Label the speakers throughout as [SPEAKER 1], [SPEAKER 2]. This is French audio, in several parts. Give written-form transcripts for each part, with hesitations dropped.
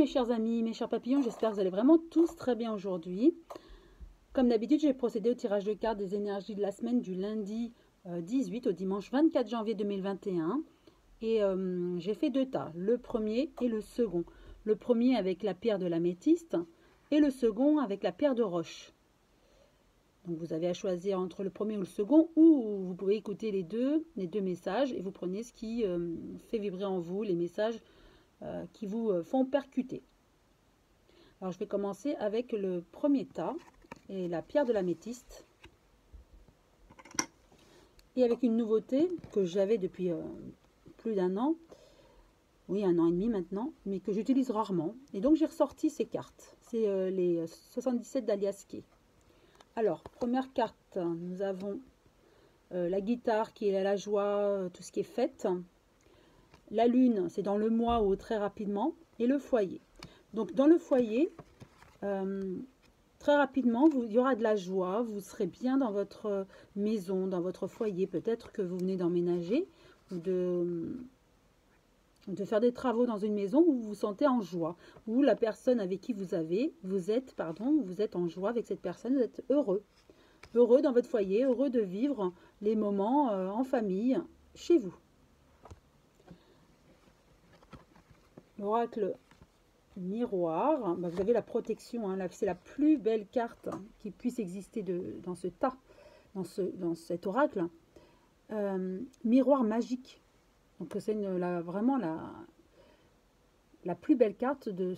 [SPEAKER 1] mes chers amis, mes chers papillons, j'espère que vous allez vraiment tous très bien aujourd'hui. Comme d'habitude, j'ai procédé au tirage de cartes des énergies de la semaine du lundi 18 au dimanche 24 janvier 2021. Et j'ai fait deux tas, le premier et le second. Le premier avec la pierre de l'améthyste et le second avec la pierre de roche. Donc vous avez à choisir entre le premier ou le second, ou vous pouvez écouter les deux messages et vous prenez ce qui fait vibrer en vous, les messages qui vous font percuter. Alors je vais commencer avec le premier tas et la pierre de l'améthyste. Et avec une nouveauté que j'avais depuis plus d'un an, oui, un an et demi maintenant, mais que j'utilise rarement. Et donc j'ai ressorti ces cartes. C'est les 77 d'Aliaské. Alors, première carte, nous avons la guitare qui est la joie, tout ce qui est fête. La lune, c'est dans le mois ou très rapidement. Et le foyer. Donc dans le foyer, très rapidement, il y aura de la joie. Vous serez bien dans votre maison, dans votre foyer. Peut-être que vous venez d'emménager ou de faire des travaux dans une maison où vous vous sentez en joie. Ou la personne avec qui vous êtes en joie avec cette personne. Vous êtes heureux. Heureux dans votre foyer, heureux de vivre les moments en famille, chez vous. L'oracle miroir, vous avez la protection, hein, c'est la plus belle carte qui puisse exister dans ce tas, dans cet oracle. Miroir magique. Donc c'est vraiment la plus belle carte de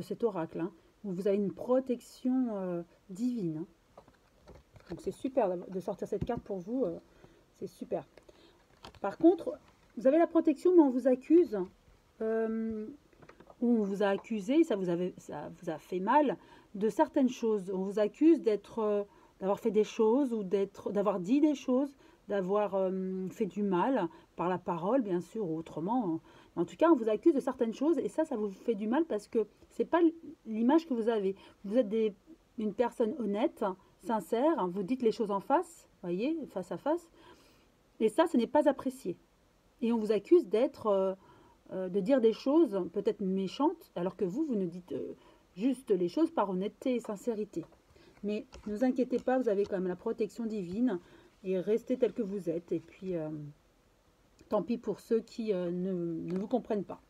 [SPEAKER 1] cet oracle, hein, où vous avez une protection divine. Hein. Donc c'est super de sortir cette carte pour vous, c'est super. Par contre, vous avez la protection, mais on vous accuse, on vous a accusé, ça vous a fait mal de certaines choses. On vous accuse d'avoir fait des choses ou d'avoir dit des choses, d'avoir fait du mal par la parole, bien sûr, ou autrement. En tout cas, on vous accuse de certaines choses et ça vous fait du mal parce que c'est pas l'image que vous avez. Vous êtes une personne honnête, sincère, vous dites les choses en face, voyez, face à face, et ça, ce n'est pas apprécié. Et on vous accuse de dire des choses peut-être méchantes, alors que vous ne dites juste les choses par honnêteté et sincérité. Mais ne vous inquiétez pas, vous avez quand même la protection divine et restez tel que vous êtes. Et puis, tant pis pour ceux qui ne vous comprennent pas.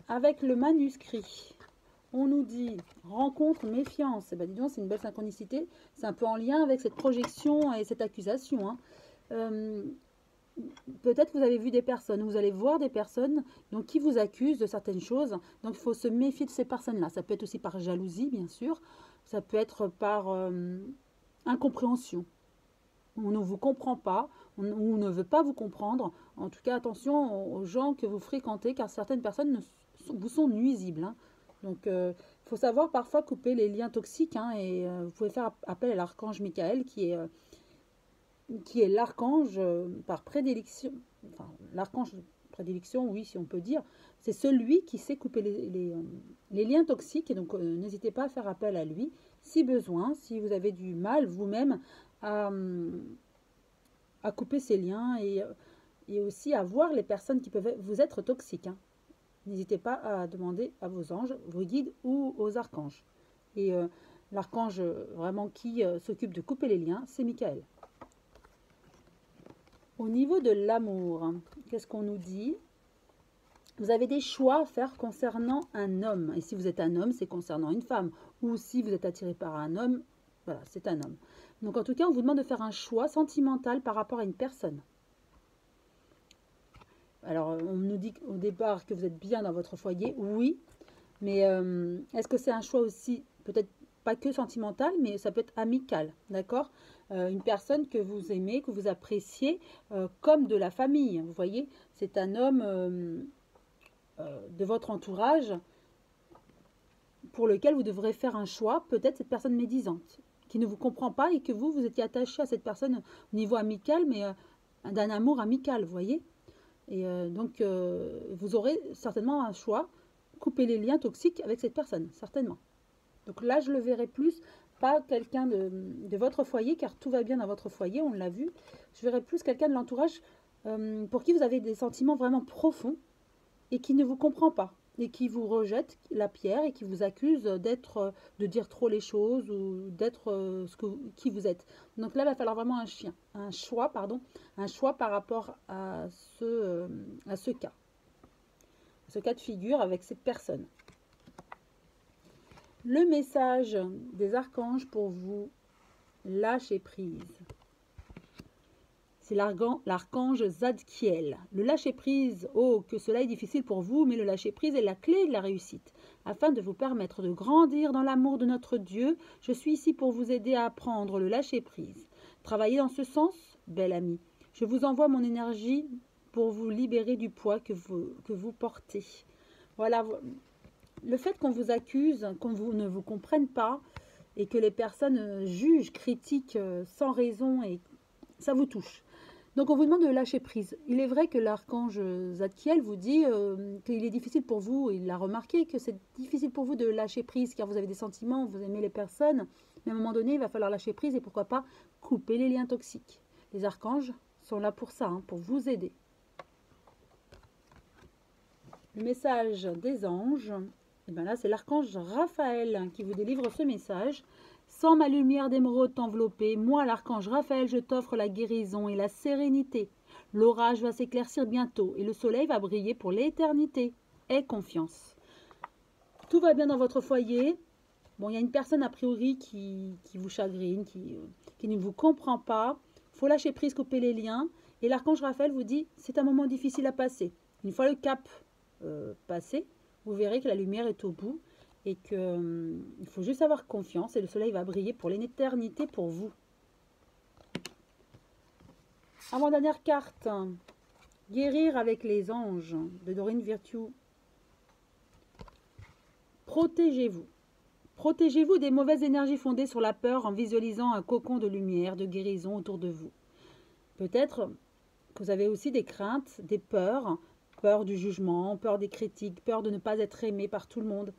[SPEAKER 1] Avec le manuscrit, on nous dit rencontre, méfiance. Eh ben, dis donc, c'est une belle synchronicité. C'est un peu en lien avec cette projection et cette accusation. Hein. Peut-être vous avez vu des personnes, vous allez voir des personnes donc, qui vous accusent de certaines choses. Donc, il faut se méfier de ces personnes-là. Ça peut être aussi par jalousie, bien sûr. Ça peut être par incompréhension. On ne vous comprend pas, on ne veut pas vous comprendre. En tout cas, attention aux gens que vous fréquentez, car certaines personnes vous sont nuisibles. Hein. Donc, il faut savoir parfois couper les liens toxiques. Hein, et vous pouvez faire appel à l'archange Michael, qui est l'archange par prédilection. Enfin, l'archange prédilection, oui, si on peut dire. C'est celui qui sait couper les liens toxiques. Et donc, n'hésitez pas à faire appel à lui, si besoin, si vous avez du mal vous-même à couper ces liens et aussi à voir les personnes qui peuvent vous être toxiques. Hein. N'hésitez pas à demander à vos anges, vos guides ou aux archanges. Et l'archange vraiment qui s'occupe de couper les liens, c'est Michael. Au niveau de l'amour, qu'est-ce qu'on nous dit? Vous avez des choix à faire concernant un homme. Et si vous êtes un homme, c'est concernant une femme. Ou si vous êtes attiré par un homme, voilà, c'est un homme. Donc en tout cas, on vous demande de faire un choix sentimental par rapport à une personne. Alors, on nous dit au départ que vous êtes bien dans votre foyer, oui. Mais est-ce que c'est un choix aussi, peut-être pas que sentimental, mais ça peut être amical, d'accord? Une personne que vous aimez, que vous appréciez, comme de la famille, vous voyez? C'est un homme de votre entourage pour lequel vous devrez faire un choix, peut-être cette personne médisante, qui ne vous comprend pas et que vous étiez attaché à cette personne au niveau amical, mais d'un amour amical, vous voyez? Et donc, vous aurez certainement un choix, couper les liens toxiques avec cette personne, certainement. Donc là, je le verrai plus, pas quelqu'un de votre foyer, car tout va bien dans votre foyer, on l'a vu. Je verrai plus quelqu'un de l'entourage pour qui vous avez des sentiments vraiment profonds. et qui ne vous comprend pas et qui vous rejette la pierre et qui vous accuse de dire trop les choses ou d'être qui vous êtes. Donc là, il va falloir vraiment un choix par rapport à ce cas de figure avec cette personne. Le message des archanges pour vous, lâcher prise. C'est l'archange Zadkiel. Le lâcher-prise, oh, que cela est difficile pour vous, mais le lâcher-prise est la clé de la réussite. Afin de vous permettre de grandir dans l'amour de notre Dieu, je suis ici pour vous aider à apprendre le lâcher-prise. Travaillez dans ce sens, bel ami. Je vous envoie mon énergie pour vous libérer du poids que vous portez. Voilà, le fait qu'on vous accuse, qu'on ne vous comprenne pas, et que les personnes jugent, critiquent sans raison, et ça vous touche. Donc on vous demande de lâcher prise. Il est vrai que l'archange Zadkiel vous dit qu'il est difficile pour vous, il l'a remarqué, que c'est difficile pour vous de lâcher prise car vous avez des sentiments, vous aimez les personnes, mais à un moment donné il va falloir lâcher prise et pourquoi pas couper les liens toxiques. Les archanges sont là pour ça, hein, pour vous aider. Le message des anges, et bien là c'est l'archange Raphaël qui vous délivre ce message. Sans ma lumière d'émeraude t'envelopper, moi, l'archange Raphaël, je t'offre la guérison et la sérénité. L'orage va s'éclaircir bientôt et le soleil va briller pour l'éternité. Aie confiance. Tout va bien dans votre foyer. Bon, il y a une personne a priori qui vous chagrine, qui ne vous comprend pas. Il faut lâcher prise, couper les liens. Et l'archange Raphaël vous dit, c'est un moment difficile à passer. Une fois le cap passé, vous verrez que la lumière est au bout. Et qu'il faut juste avoir confiance et le soleil va briller pour l'éternité pour vous. Avant-dernière carte, guérir avec les anges de Dorine Virtue. Protégez-vous. Protégez-vous des mauvaises énergies fondées sur la peur en visualisant un cocon de lumière, de guérison autour de vous. Peut-être que vous avez aussi des craintes, des peurs, peur du jugement, peur des critiques, peur de ne pas être aimé par tout le monde.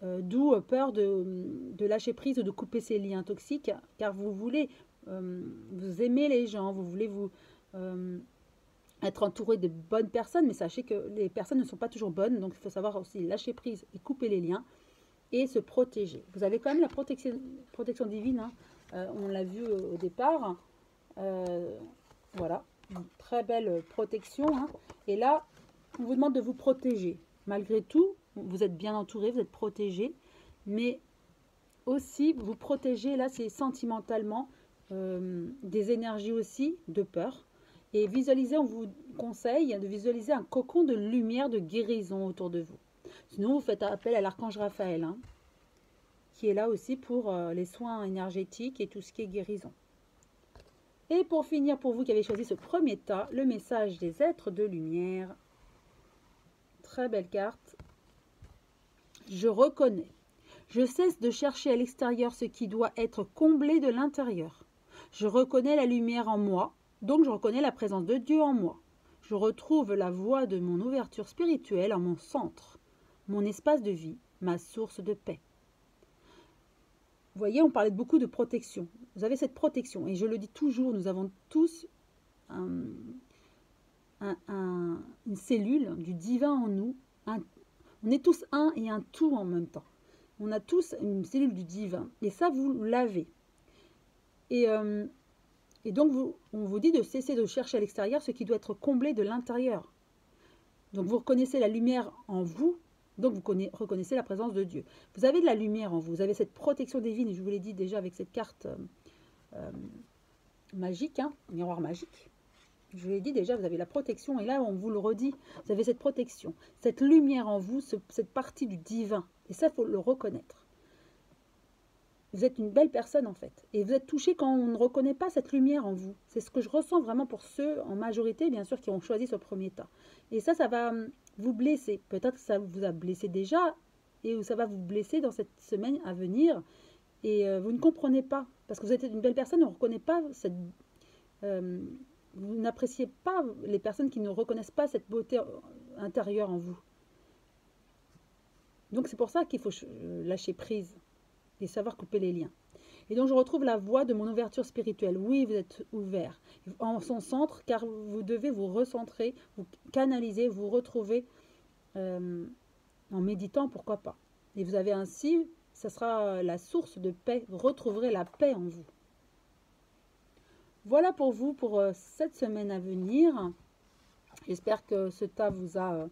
[SPEAKER 1] D'où peur de lâcher prise ou de couper ces liens toxiques, car vous voulez, vous aimez les gens, vous voulez être entouré de bonnes personnes, mais sachez que les personnes ne sont pas toujours bonnes, donc il faut savoir aussi lâcher prise et couper les liens et se protéger. Vous avez quand même la protection divine, hein. On l'a vu au départ, voilà, une très belle protection, hein. Et là, on vous demande de vous protéger, malgré tout. Vous êtes bien entouré, vous êtes protégé, mais aussi vous protégez, là c'est sentimentalement, des énergies aussi de peur. Et visualisez, on vous conseille de visualiser un cocon de lumière, de guérison autour de vous. Sinon, vous faites appel à l'archange Raphaël, hein, qui est là aussi pour les soins énergétiques et tout ce qui est guérison. Et pour finir, pour vous qui avez choisi ce premier tas, le message des êtres de lumière. Très belle carte. Je reconnais. Je cesse de chercher à l'extérieur ce qui doit être comblé de l'intérieur. Je reconnais la lumière en moi, donc je reconnais la présence de Dieu en moi. Je retrouve la voie de mon ouverture spirituelle en mon centre, mon espace de vie, ma source de paix. Vous voyez, on parlait beaucoup de protection. Vous avez cette protection, et je le dis toujours, nous avons tous une cellule du divin en nous. On est tous un et un tout en même temps. On a tous une cellule du divin. Et ça, vous l'avez. Et donc, on vous dit de cesser de chercher à l'extérieur ce qui doit être comblé de l'intérieur. Donc, vous reconnaissez la lumière en vous. Donc, vous reconnaissez la présence de Dieu. Vous avez de la lumière en vous. Vous avez cette protection divine. Je vous l'ai dit déjà avec cette carte magique, hein, miroir magique. Je vous l'ai dit déjà, vous avez la protection. Et là, on vous le redit. Vous avez cette protection. Cette lumière en vous, cette partie du divin. Et ça, il faut le reconnaître. Vous êtes une belle personne en fait. Et vous êtes touché quand on ne reconnaît pas cette lumière en vous. C'est ce que je ressens vraiment pour ceux, en majorité bien sûr, qui ont choisi ce premier tas. Et ça va vous blesser. Peut-être que ça vous a blessé déjà et ça va vous blesser dans cette semaine à venir. Et vous ne comprenez pas. Parce que vous êtes une belle personne, on ne reconnaît pas cette... vous n'appréciez pas les personnes qui ne reconnaissent pas cette beauté intérieure en vous. Donc c'est pour ça qu'il faut lâcher prise et savoir couper les liens. Et donc je retrouve la voie de mon ouverture spirituelle. Oui, vous êtes ouvert en son centre, car vous devez vous recentrer, vous canaliser, vous retrouver en méditant, pourquoi pas. Et vous avez ainsi, ça sera la source de paix. Vous retrouverez la paix en vous. Voilà pour vous pour cette semaine à venir. J'espère que ce tas vous a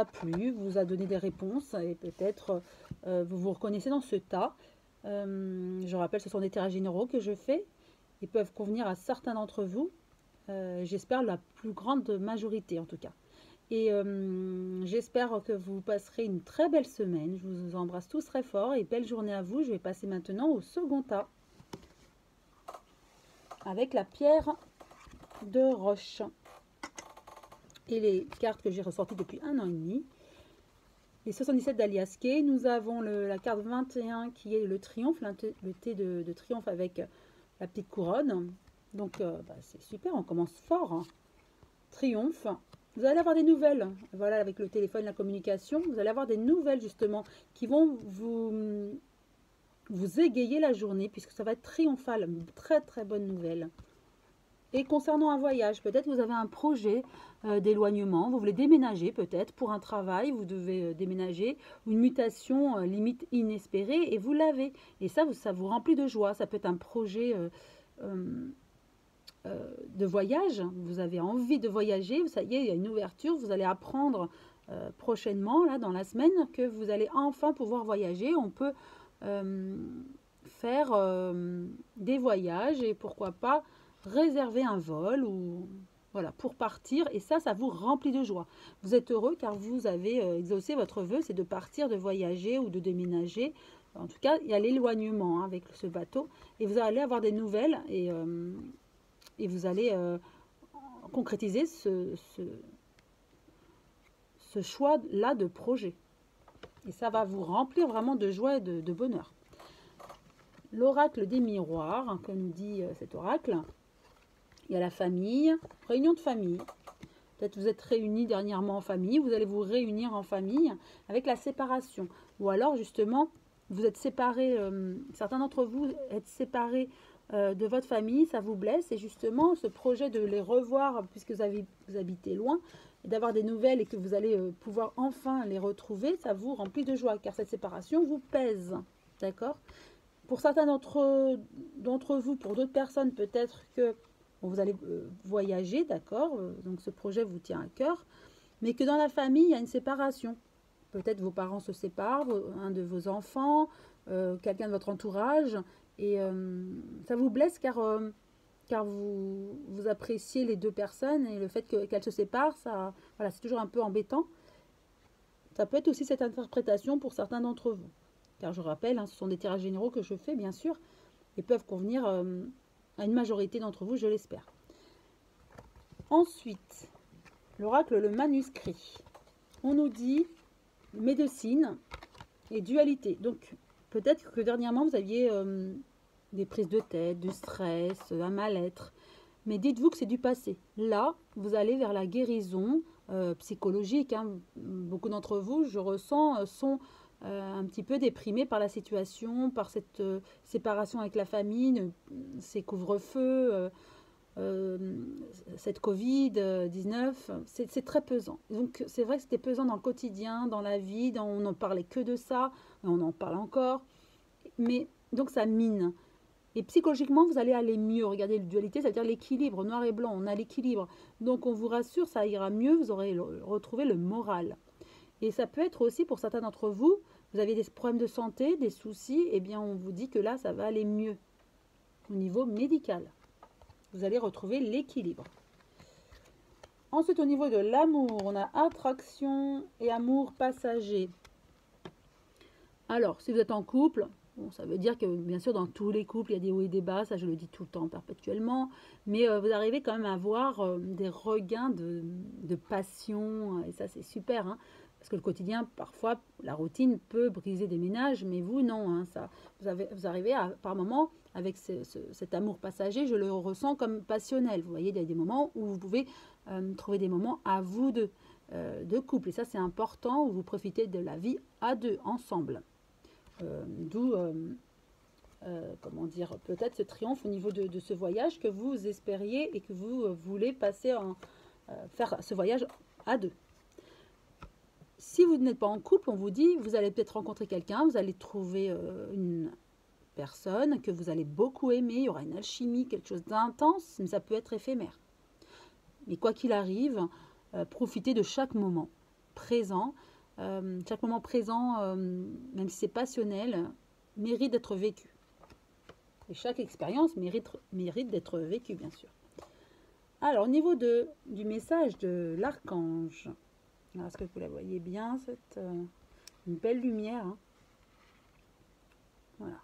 [SPEAKER 1] plu, vous a donné des réponses et peut-être vous vous reconnaissez dans ce tas. Je rappelle, ce sont des tirages généraux que je fais. Ils peuvent convenir à certains d'entre vous. J'espère la plus grande majorité en tout cas. Et j'espère que vous passerez une très belle semaine. Je vous embrasse tous très fort et belle journée à vous. Je vais passer maintenant au second tas avec la pierre de roche et les cartes que j'ai ressorties depuis 1 an et demi. Les 77 d'Alias Kay. Nous avons la carte 21 qui est le triomphe, le thé de triomphe avec la petite couronne. Donc c'est super, on commence fort. Hein. Triomphe. Vous allez avoir des nouvelles. Voilà, avec le téléphone, la communication, vous allez avoir des nouvelles justement qui vont vous égayer la journée puisque ça va être triomphal. Très très bonne nouvelle. Et concernant un voyage, peut-être vous avez un projet d'éloignement, vous voulez déménager peut-être pour un travail, vous devez déménager, ou une mutation limite inespérée et vous l'avez. Et ça vous remplit de joie. Ça peut être un projet de voyage, vous avez envie de voyager, ça y est, il y a une ouverture, vous allez apprendre prochainement, là, dans la semaine, que vous allez enfin pouvoir voyager. On peut faire des voyages et pourquoi pas réserver un vol ou voilà pour partir et ça vous remplit de joie. Vous êtes heureux car vous avez exaucé votre vœu, c'est de partir, de voyager ou de déménager. En tout cas, il y a l'éloignement hein, avec ce bateau et vous allez avoir des nouvelles et vous allez concrétiser ce choix-là de projet. Et ça va vous remplir vraiment de joie et de bonheur. L'oracle des miroirs, hein, comme nous dit cet oracle. Il y a la famille, réunion de famille. Peut-être vous êtes réunis dernièrement en famille, vous allez vous réunir en famille avec la séparation. Ou alors justement, vous êtes séparés, certains d'entre vous êtes séparés de votre famille, ça vous blesse. Et justement, ce projet de les revoir, puisque vous habitez loin, et d'avoir des nouvelles et que vous allez pouvoir enfin les retrouver, ça vous remplit de joie, car cette séparation vous pèse. D'accord ? Pour certains d'entre vous, pour d'autres personnes, peut-être que vous allez voyager, d'accord, donc ce projet vous tient à cœur, mais que dans la famille, il y a une séparation. Peut-être vos parents se séparent, un de vos enfants, quelqu'un de votre entourage, et ça vous blesse car vous appréciez les deux personnes, et le fait qu'elles se séparent, voilà, c'est toujours un peu embêtant. Ça peut être aussi cette interprétation pour certains d'entre vous. Car je rappelle, hein, ce sont des tirages généraux que je fais, bien sûr, et peuvent convenir à une majorité d'entre vous, je l'espère. Ensuite, l'oracle, le manuscrit. On nous dit médecine et dualité. Donc, peut-être que dernièrement, vous aviez des prises de tête, du stress, un mal-être. Mais dites-vous que c'est du passé. Là, vous allez vers la guérison psychologique. Hein. Beaucoup d'entre vous, je ressens, sont un petit peu déprimés par la situation, par cette séparation avec la famille, ces couvre-feux, cette Covid-19, c'est très pesant. Donc c'est vrai que c'était pesant dans le quotidien, dans la vie, on n'en parlait que de ça, et on en parle encore, mais donc ça mine. Et psychologiquement, vous allez aller mieux. Regardez, la dualité, c'est-à-dire l'équilibre, noir et blanc, on a l'équilibre. Donc on vous rassure, ça ira mieux, vous aurez retrouvé le moral. Et ça peut être aussi pour certains d'entre vous, vous avez des problèmes de santé, des soucis, eh bien on vous dit que là, ça va aller mieux au niveau médical. Vous allez retrouver l'équilibre. Ensuite, au niveau de l'amour, on a attraction et amour passager. Alors, si vous êtes en couple, bon, ça veut dire que bien sûr dans tous les couples, il y a des hauts et des bas, ça je le dis tout le temps, perpétuellement, mais vous arrivez quand même à avoir des regains de passion, et ça c'est super, hein. Parce que le quotidien, parfois, la routine peut briser des ménages, mais vous, non. Hein, ça, vous arrivez à, par moments, avec cet amour passager, je le ressens comme passionnel. Vous voyez, il y a des moments où vous pouvez trouver des moments à vous deux, de couple. Et ça, c'est important, où vous profitez de la vie à deux, ensemble. D'où, comment dire, peut-être ce triomphe au niveau de ce voyage que vous espériez et que vous voulez passer faire ce voyage à deux. Si vous n'êtes pas en couple, on vous dit, vous allez peut-être rencontrer quelqu'un, vous allez trouver une personne que vous allez beaucoup aimer, il y aura une alchimie, quelque chose d'intense, mais ça peut être éphémère. Mais quoi qu'il arrive, profitez de chaque moment présent. Chaque moment présent, même si c'est passionnel, mérite d'être vécu. Et chaque expérience mérite d'être vécue, bien sûr. Alors, au niveau du message de l'archange, est-ce que vous la voyez bien, cette une belle lumière, hein. Voilà.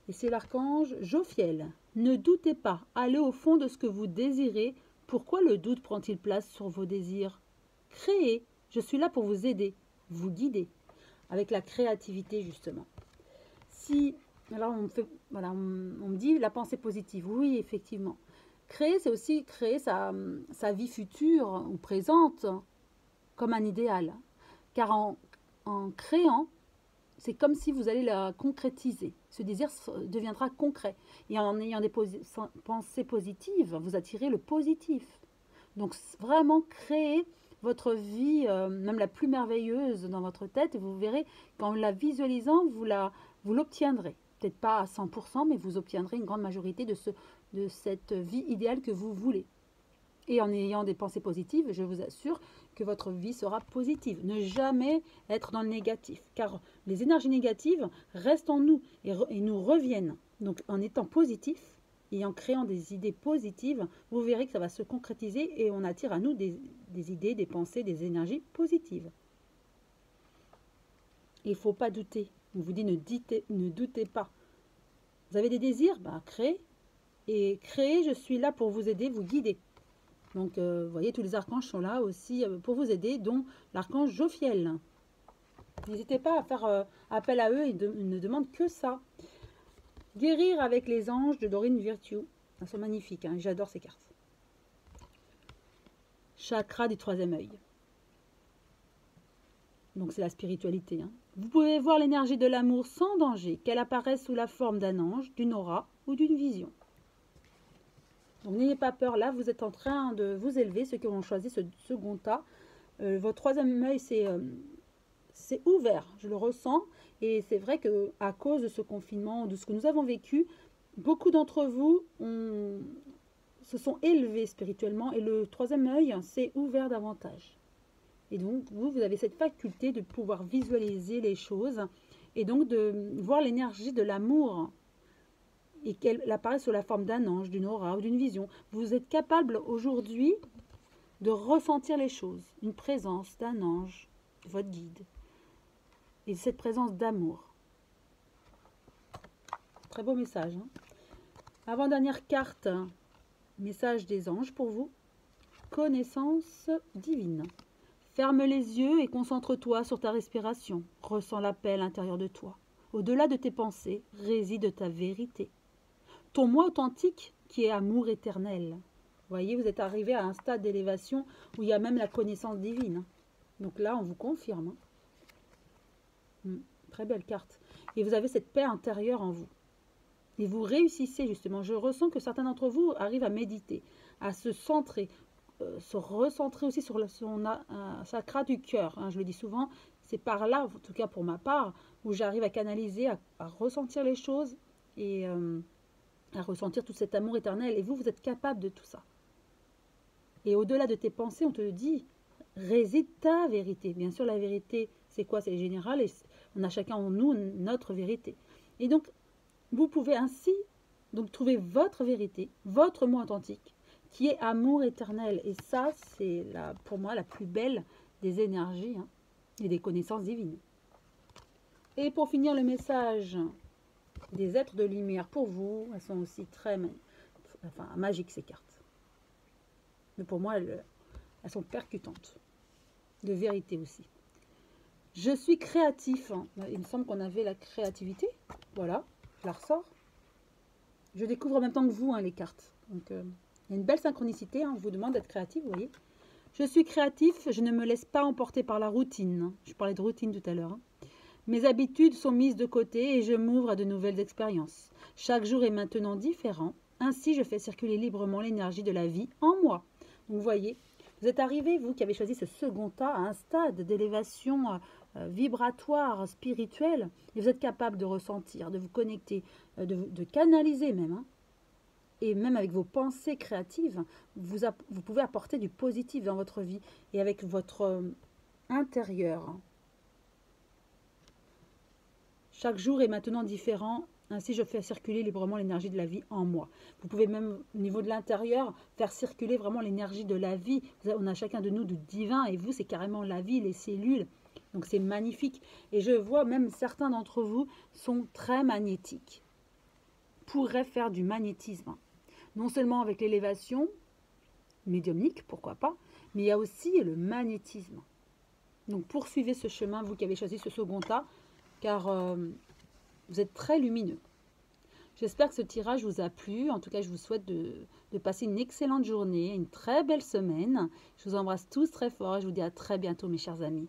[SPEAKER 1] Et c'est l'archange Jophiel. Ne doutez pas, allez au fond de ce que vous désirez. Pourquoi le doute prend-il place sur vos désirs? Créez, je suis là pour vous aider, vous guider, avec la créativité justement. Si, alors on me dit la pensée positive, oui effectivement. Créer, c'est aussi créer sa vie future ou présente comme un idéal. Car en créant, c'est comme si vous allez la concrétiser. Ce désir deviendra concret. Et en ayant des pensées positives, vous attirez le positif. Donc vraiment créer votre vie, même la plus merveilleuse dans votre tête, et vous verrez qu'en la visualisant, vous l'obtiendrez. Peut-être pas à 100%, mais vous obtiendrez une grande majorité de cette vie idéale que vous voulez. Et en ayant des pensées positives, je vous assure que votre vie sera positive. Ne jamais être dans le négatif, car les énergies négatives restent en nous et nous reviennent. Donc en étant positif et en créant des idées positives, vous verrez que ça va se concrétiser et on attire à nous des idées, des pensées, des énergies positives. Il ne faut pas douter. On vous dit ne doutez pas. Vous avez des désirs? Créez. Et créez, je suis là pour vous aider, vous guider. Donc, vous voyez, tous les archanges sont là aussi pour vous aider, dont l'archange Jophiel. N'hésitez pas à faire appel à eux, ils ne demandent que ça. Guérir avec les anges de Dorine Virtue. Elles sont magnifiques, hein, j'adore ces cartes. Chakra du troisième œil. Donc, c'est la spiritualité. Hein. Vous pouvez voir l'énergie de l'amour sans danger, qu'elle apparaisse sous la forme d'un ange, d'une aura ou d'une vision. Donc n'ayez pas peur, là vous êtes en train de vous élever, ceux qui ont choisi ce second tas. Votre troisième œil c'est ouvert, je le ressens. Et c'est vrai qu'à cause de ce confinement, de ce que nous avons vécu, beaucoup d'entre vous se sont élevés spirituellement et le troisième œil s'est ouvert davantage. Et donc vous avez cette faculté de pouvoir visualiser les choses et donc de voir l'énergie de l'amour et qu'elle apparaît sous la forme d'un ange, d'une aura ou d'une vision. Vous êtes capable aujourd'hui de ressentir les choses. Une présence d'un ange, votre guide. Et cette présence d'amour. Très beau message. Hein. Avant-dernière carte, message des anges pour vous. Connaissance divine. Ferme les yeux et concentre-toi sur ta respiration. Ressens l'appel intérieur de toi. Au-delà de tes pensées réside ta vérité. Ton moi authentique qui est amour éternel. Vous voyez, vous êtes arrivé à un stade d'élévation où il y a même la connaissance divine. Donc là, on vous confirme. Très belle carte. Et vous avez cette paix intérieure en vous. Et vous réussissez justement. Je ressens que certains d'entre vous arrivent à méditer, à se centrer, se recentrer aussi sur son chakra du cœur. Hein, je le dis souvent, c'est par là, en tout cas pour ma part, où j'arrive à canaliser, à ressentir les choses et à ressentir tout cet amour éternel. Et vous êtes capable de tout ça. Et au-delà de tes pensées, on te dit, réside ta vérité. Bien sûr, la vérité, c'est quoi? C'est général et on a chacun en nous notre vérité. Et donc, vous pouvez ainsi donc trouver votre vérité, votre moi authentique, qui est amour éternel. Et ça, c'est pour moi la plus belle des énergies hein, et des connaissances divines. Et pour finir le message des êtres de lumière pour vous, elles sont aussi très magiques ces cartes. Mais pour moi, elles sont percutantes. De vérité aussi. Je suis créatif. Il me semble qu'on avait la créativité. Voilà, je la ressors. Je découvre en même temps que vous les cartes. Donc, il y a une belle synchronicité. On vous demande d'être créatif, vous voyez. Je suis créatif, je ne me laisse pas emporter par la routine. Je parlais de routine tout à l'heure. Mes habitudes sont mises de côté et je m'ouvre à de nouvelles expériences. Chaque jour est maintenant différent. Ainsi, je fais circuler librement l'énergie de la vie en moi. Donc, vous voyez, Vous êtes arrivé, vous qui avez choisi ce second tas, à un stade d'élévation vibratoire, spirituelle, et vous êtes capable de ressentir, de vous connecter, de canaliser même, hein, et même avec vos pensées créatives, vous pouvez apporter du positif dans votre vie et avec votre intérieur. Chaque jour est maintenant différent, ainsi je fais circuler librement l'énergie de la vie en moi. Vous pouvez même, au niveau de l'intérieur, faire circuler vraiment l'énergie de la vie. On a chacun de nous du divin, et vous, c'est carrément la vie, les cellules. Donc c'est magnifique. Et je vois même certains d'entre vous sont très magnétiques. Pourraient faire du magnétisme. Non seulement avec l'élévation médiumnique, pourquoi pas, mais il y a aussi le magnétisme. Donc poursuivez ce chemin, vous qui avez choisi ce second tas, car vous êtes très lumineux. J'espère que ce tirage vous a plu. En tout cas, je vous souhaite de passer une excellente journée, une très belle semaine. Je vous embrasse tous très fort et je vous dis à très bientôt, mes chers amis.